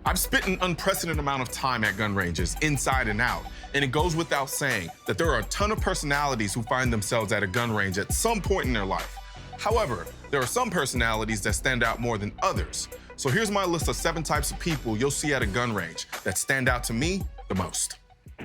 I've spent an unprecedented amount of time at gun ranges, inside and out, and it goes without saying that there are a ton of personalities who find themselves at a gun range at some point in their life. However, there are some personalities that stand out more than others. So here's my list of 7 types of people you'll see at a gun range that stand out to me the most.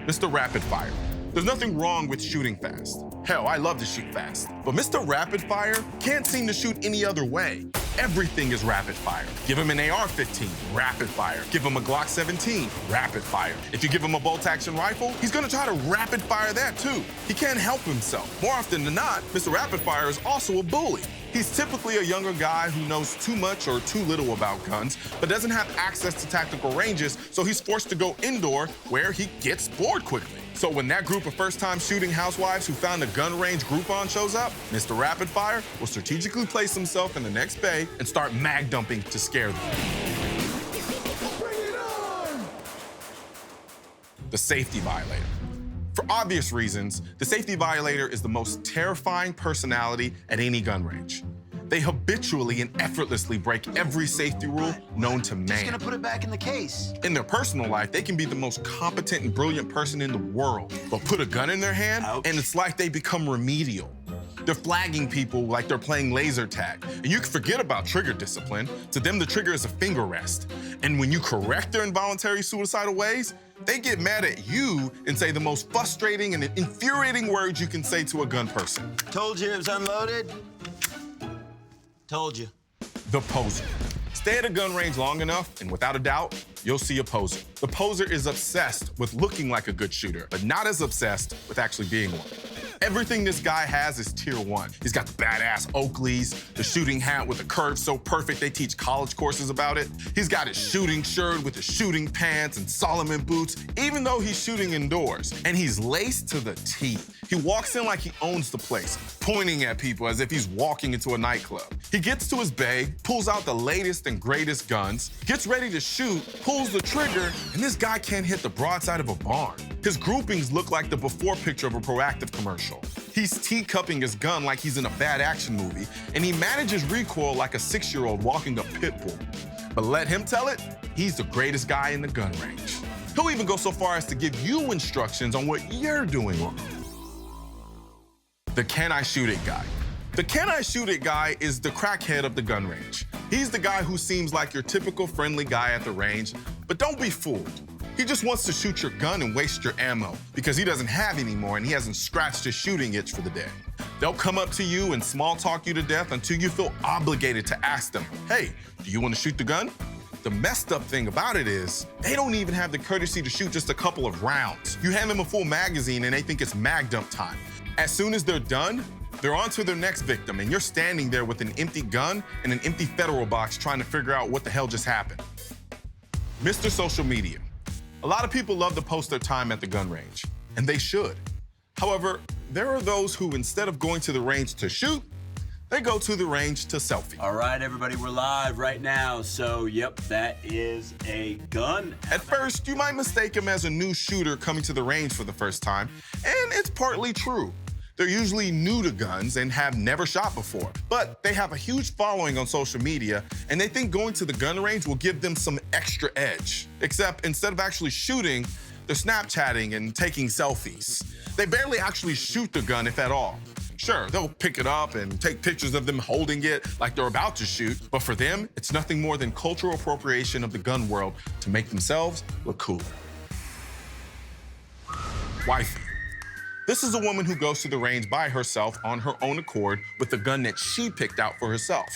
Mr. Rapid Fire. There's nothing wrong with shooting fast. Hell, I love to shoot fast. But Mr. Rapid Fire can't seem to shoot any other way. Everything is rapid fire. Give him an AR-15, rapid fire. Give him a Glock 17, rapid fire. If you give him a bolt-action rifle, he's gonna try to rapid fire that too. He can't help himself. More often than not, Mr. Rapid Fire is also a bully. He's typically a younger guy who knows too much or too little about guns, but doesn't have access to tactical ranges, so he's forced to go indoor where he gets bored quickly. So when that group of first-time shooting housewives who found a gun range Groupon shows up, Mr. Rapid Fire will strategically place himself in the next bay and start mag dumping to scare them. Bring it on! The Safety Violator. For obvious reasons, the Safety Violator is the most terrifying personality at any gun range. They habitually and effortlessly break every safety rule known to man. Just gonna put it back in the case. In their personal life, they can be the most competent and brilliant person in the world, but put a gun in their hand, and it's like they become remedial. They're flagging people like they're playing laser tag. And you can forget about trigger discipline. To them, the trigger is a finger rest. And when you correct their involuntary suicidal ways, they get mad at you and say the most frustrating and infuriating words you can say to a gun person. Told you it was unloaded. Told you. The Poser. Stay at a gun range long enough, and without a doubt, you'll see a poser. The poser is obsessed with looking like a good shooter, but not as obsessed with actually being one. Everything this guy has is tier 1. He's got the badass Oakleys, the shooting hat with the curve so perfect they teach college courses about it. He's got his shooting shirt with the shooting pants and Solomon boots, even though he's shooting indoors. And he's laced to the teeth. He walks in like he owns the place, pointing at people as if he's walking into a nightclub. He gets to his bay, pulls out the latest and greatest guns, gets ready to shoot, pulls the trigger, and this guy can't hit the broadside of a barn. His groupings look like the before picture of a Proactive commercial. He's teacupping his gun like he's in a bad action movie, and he manages recoil like a 6-year-old walking a pit bull. But let him tell it, he's the greatest guy in the gun range. He'll even go so far as to give you instructions on what you're doing wrong. The Can I Shoot It guy. The Can I Shoot It guy is the crackhead of the gun range. He's the guy who seems like your typical friendly guy at the range, but don't be fooled. He just wants to shoot your gun and waste your ammo because he doesn't have any more and he hasn't scratched his shooting itch for the day. They'll come up to you and small talk you to death until you feel obligated to ask them, hey, do you want to shoot the gun? The messed up thing about it is they don't even have the courtesy to shoot just a couple of rounds. You hand them a full magazine and they think it's mag dump time. As soon as they're done, they're on to their next victim and you're standing there with an empty gun and an empty federal box trying to figure out what the hell just happened. Mr. Social Media. A lot of people love to post their time at the gun range, and they should. However, there are those who, instead of going to the range to shoot, they go to the range to selfie. All right, everybody, we're live right now. So, yep, that is a gun. At first, you might mistake him as a new shooter coming to the range for the first time, and it's partly true. They're usually new to guns and have never shot before, but they have a huge following on social media, and they think going to the gun range will give them some extra edge. Except instead of actually shooting, they're Snapchatting and taking selfies. They barely actually shoot the gun, if at all. Sure, they'll pick it up and take pictures of them holding it like they're about to shoot, but for them, it's nothing more than cultural appropriation of the gun world to make themselves look cooler. Wifey. This is a woman who goes to the range by herself on her own accord with the gun that she picked out for herself.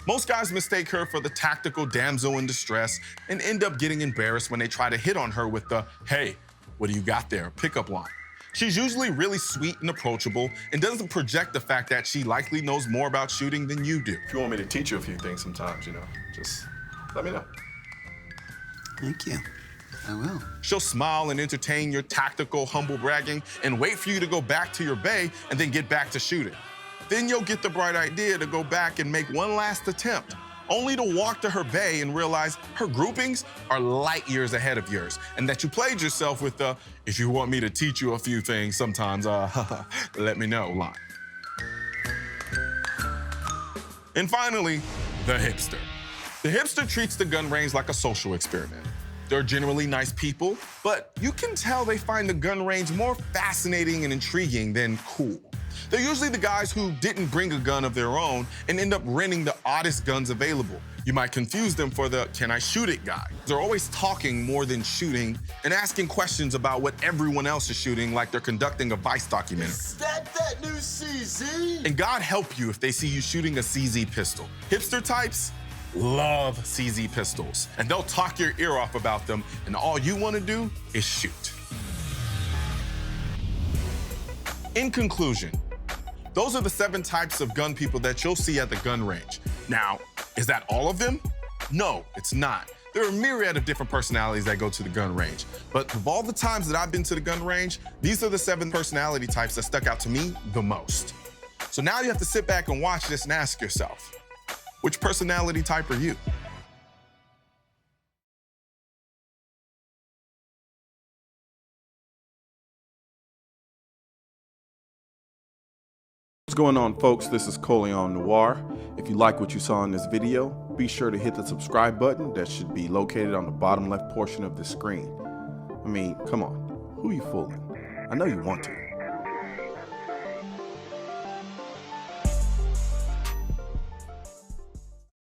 Most guys mistake her for the tactical damsel in distress and end up getting embarrassed when they try to hit on her with the, hey, what do you got there, pickup line. She's usually really sweet and approachable and doesn't project the fact that she likely knows more about shooting than you do. If you want me to teach you a few things sometimes, just let me know. Thank you. I will. She'll smile and entertain your tactical, humble bragging and wait for you to go back to your bay and then get back to shooting. Then you'll get the bright idea to go back and make one last attempt, only to walk to her bay and realize her groupings are light years ahead of yours and that you played yourself with the, if you want me to teach you a few things sometimes, let me know line. And finally, the hipster. The hipster treats the gun range like a social experiment. They're generally nice people, but you can tell they find the gun range more fascinating and intriguing than cool. They're usually the guys who didn't bring a gun of their own and end up renting the oddest guns available. You might confuse them for the "can I shoot it" guy. They're always talking more than shooting and asking questions about what everyone else is shooting like they're conducting a Vice documentary. Is that new CZ? And God help you if they see you shooting a CZ pistol. Hipster types love CZ pistols, and they'll talk your ear off about them, and all you want to do is shoot. In conclusion, those are the 7 types of gun people that you'll see at the gun range. Now, is that all of them? No, it's not. There are a myriad of different personalities that go to the gun range. But of all the times that I've been to the gun range, these are the 7 personality types that stuck out to me the most. So now you have to sit back and watch this and ask yourself, which personality type are you? What's going on, folks? This is Colion Noir. If you like what you saw in this video, be sure to hit the subscribe button that should be located on the bottom left portion of the screen. I mean, come on, who you fooling? I know you want to.